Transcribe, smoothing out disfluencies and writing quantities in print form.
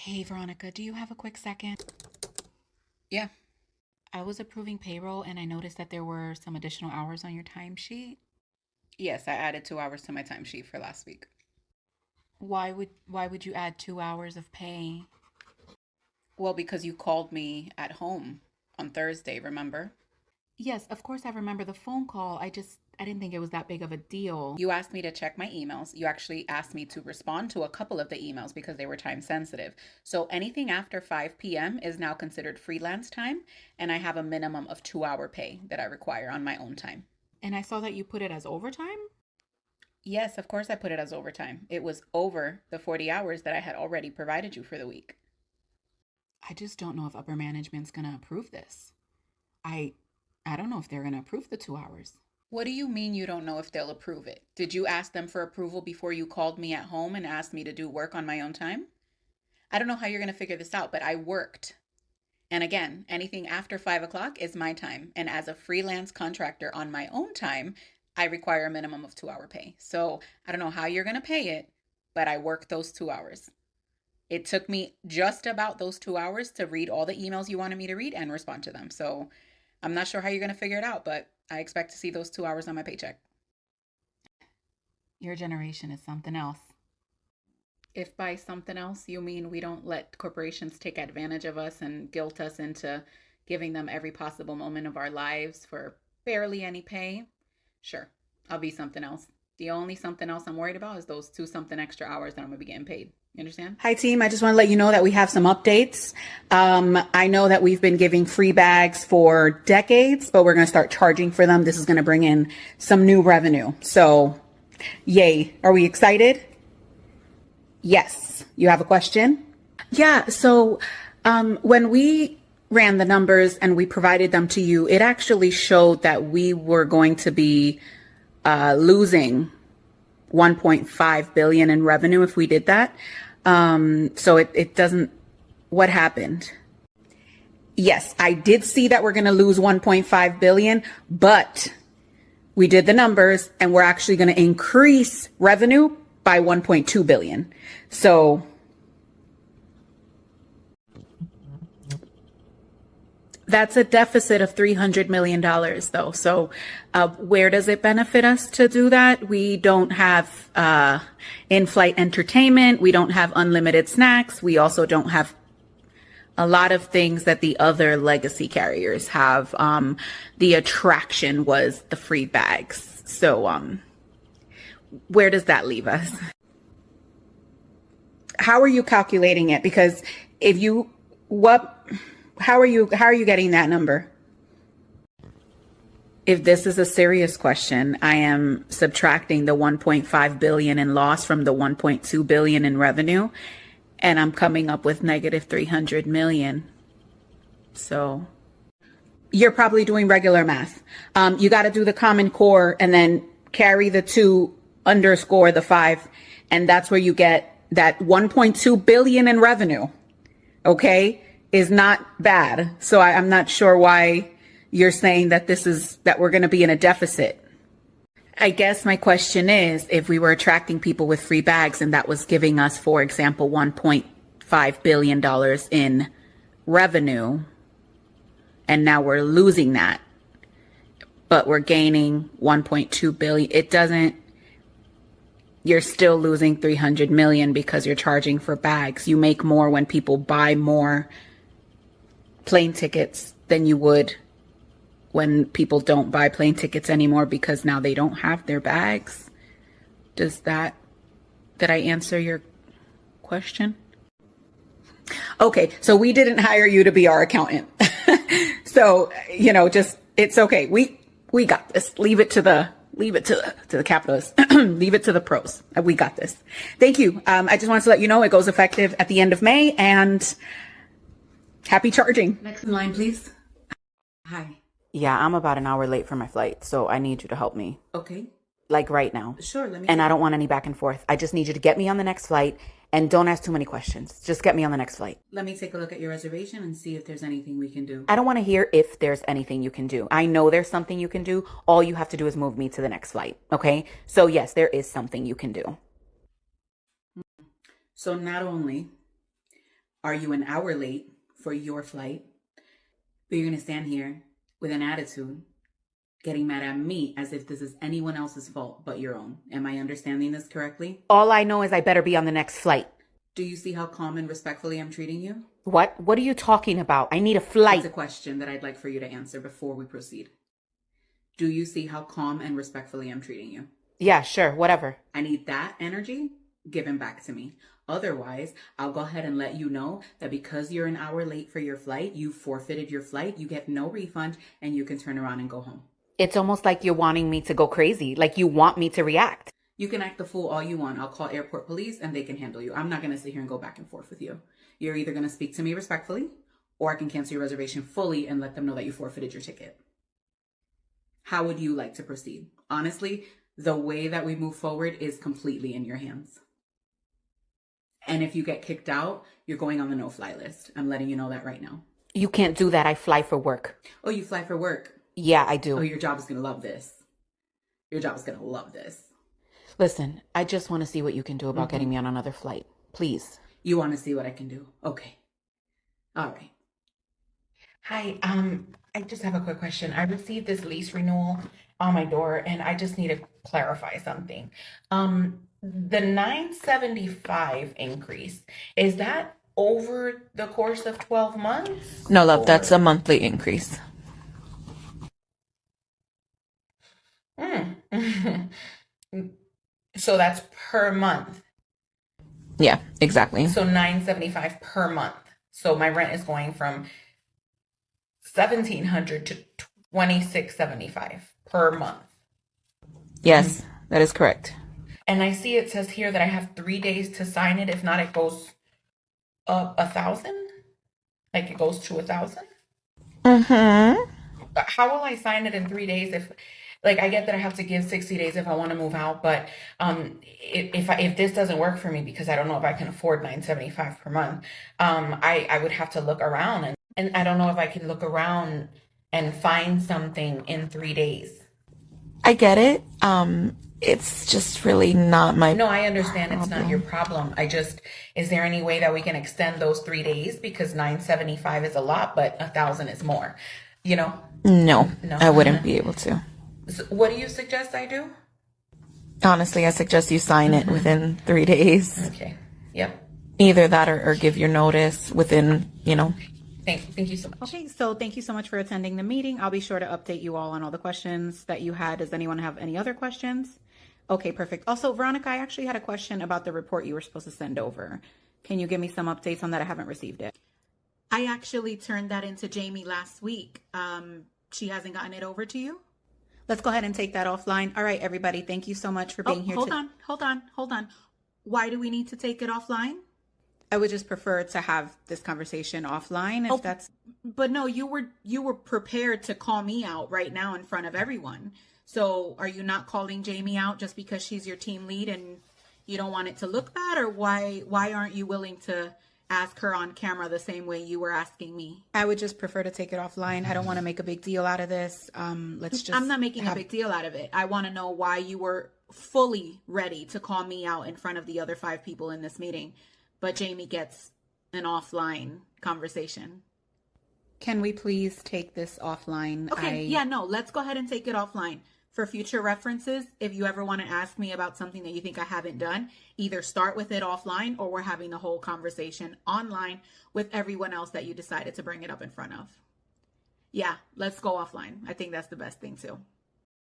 Hey, Veronika, do you have a quick second? Yeah. I was approving payroll and I noticed that there were some additional hours on your timesheet. Yes, I added 2 hours to my timesheet for last week. Why would you add 2 hours of pay? Well, because you called me at home on Thursday, remember? Yes, of course I remember the phone call. I didn't think it was that big of a deal. You asked me to check my emails. You actually asked me to respond to a couple of the emails because they were time sensitive. So anything after 5 p.m. is now considered freelance time, and I have a minimum of 2 hour pay that I require on my own time. And I saw that you put it as overtime? Yes, of course I put it as overtime. It was over the 40 hours that I had already provided you for the week. I just don't know if upper management's gonna approve this. I I don't know if they're gonna approve the 2 hours. What do you mean you don't know if they'll approve it? Did you ask them for approval before you called me at home and asked me to do work on my own time? I don't know how you're going to figure this out, but I worked. And again, anything after 5 o'clock is my time. And as a freelance contractor on my own time, I require a minimum of 2 hour pay. So I don't know how you're going to pay it, but I worked those 2 hours. It took me just about those 2 hours to read all the emails you wanted me to read and respond to them. So I'm not sure how you're going to figure it out, but I expect to see those 2 hours on my paycheck. Your generation is something else. If by something else you mean we don't let corporations take advantage of us and guilt us into giving them every possible moment of our lives for barely any pay, sure, I'll be something else. The only something else I'm worried about is those two something extra hours that I'm gonna be getting paid. You understand? Hi, team. I just want to let you know that we have some updates. I know that we've been giving free bags for decades, but we're going to start charging for them. This is going to bring in some new revenue. So, yay. Are we excited? Yes. You have a question? Yeah. So, when we ran the numbers and we provided them to you, it actually showed that we were going to be losing 1.5 billion in revenue if we did that. So it doesn't, what happened? Yes, I did see that we're going to lose 1.5 billion, but we did the numbers and we're actually going to increase revenue by 1.2 billion. So that's a deficit of $300 million though. So where does it benefit us to do that? We don't have in-flight entertainment. We don't have unlimited snacks. We also don't have a lot of things that the other legacy carriers have. The attraction was the free bags. So where does that leave us? How are you calculating it? Because if you, how are you getting that number? If this is a serious question, I am subtracting the 1.5 billion in loss from the 1.2 billion in revenue, and I'm coming up with negative 300 million. So you're probably doing regular math. You got to do the Common Core and then carry the 2 underscore the 5, and that's where you get that 1.2 billion in revenue. Okay? Is not bad. So I'm not sure why you're saying that that we're going to be in a deficit. I guess my question is, if we were attracting people with free bags and that was giving us, for example, $1.5 billion in revenue, and now we're losing that, but we're gaining 1.2 billion, you're still losing 300 million because you're charging for bags. You make more when people buy more plane tickets than you would when people don't buy plane tickets anymore because now they don't have their bags. Did I answer your question? Okay, so we didn't hire you to be our accountant. So, it's okay. We got this. Leave it to the capitalists. Leave it to the pros. We got this. Thank you. I just wanted to let you know it goes effective at the end of May, and happy charging. Next in line, please. Hi. Yeah, I'm about an hour late for my flight, so I need you to help me. Okay. Like right now. Sure, let me. And I don't want any back and forth. I just need you to get me on the next flight and don't ask too many questions. Just get me on the next flight. Let me take a look at your reservation and see if there's anything we can do. I don't want to hear if there's anything you can do. I know there's something you can do. All you have to do is move me to the next flight, okay? So yes, there is something you can do. So not only Are you an hour late for your flight? But you're going to stand here with an attitude, getting mad at me as if this is anyone else's fault but your own. Am I understanding this correctly? All I know is I better be on the next flight. Do you see how calm and respectfully I'm treating you? What? What are you talking about? I need a flight. It's a question that I'd like for you to answer before we proceed. Do you see how calm and respectfully I'm treating you? Yeah, sure, whatever. I need that energy given back to me. Otherwise, I'll go ahead and let you know that because you're an hour late for your flight, you forfeited your flight, you get no refund, and you can turn around and go home. It's almost like you're wanting me to go crazy, like you want me to react. You can act the fool all you want. I'll call airport police and they can handle you. I'm not going to sit here and go back and forth with you. You're either going to speak to me respectfully, or I can cancel your reservation fully and let them know that you forfeited your ticket. How would you like to proceed? Honestly, the way that we move forward is completely in your hands. And if you get kicked out, you're going on the no-fly list. I'm letting you know that right now. You can't do that. I fly for work. Oh, you fly for work? Yeah, I do. Oh, your job is going to love this. Your job is going to love this. Listen, I just want to see what you can do about getting me on another flight. Please. You want to see what I can do? Okay. All right. Hi, I just have a quick question. I received this lease renewal on my door and I just need to clarify something. The 975 increase, is that over the course of 12 months? No, love, that's a monthly increase. So that's per month. Yeah, exactly. So 975 per month. So my rent is going from 1,700 to 2,675 per month. Yes, that is correct. And I see it says here that I have 3 days to sign it. If not, it goes up 1,000. Like it goes to 1,000. How will I sign it in 3 days if, like, I get that I have to give 60 days if I want to move out, but if this doesn't work for me because I don't know if I can afford 975 per month, I would have to look around and I don't know if I can look around and find something in 3 days. I get it. It's just really not my No, I understand it's not problem. your problem. Is there any way that we can extend those 3 days? Because 975 is a lot, but 1,000 is more, you know? No, No. I wouldn't be able to. So what do you suggest I do? Honestly, I suggest you sign it within 3 days. Okay. Yep. Either that or give your notice within, Thank you so much. Okay, so thank you so much for attending the meeting. I'll be sure to update you all on all the questions that you had. Does anyone have any other questions? Okay, perfect. Also, Veronika, I actually had a question about the report you were supposed to send over. Can you give me some updates on that? I haven't received it. I actually turned that into Jamie last week. She hasn't gotten it over to you? Let's go ahead and take that offline. All right, everybody. Thank you so much for being here. Hold on. Why do we need to take it offline? I would just prefer to have this conversation offline if that's... But no, you were prepared to call me out right now in front of everyone. So are you not calling Jamie out just because she's your team lead and you don't want it to look bad? Or why aren't you willing to ask her on camera the same way you were asking me? I would just prefer to take it offline. I don't want to make a big deal out of this. I'm not making a big deal out of it. I want to know why you were fully ready to call me out in front of the other 5 people in this meeting, but Jamie gets an offline conversation. Can we please take this offline? Okay, let's go ahead and take it offline. For future references, if you ever want to ask me about something that you think I haven't done, either start with it offline or we're having the whole conversation online with everyone else that you decided to bring it up in front of. Yeah, let's go offline. I think that's the best thing too.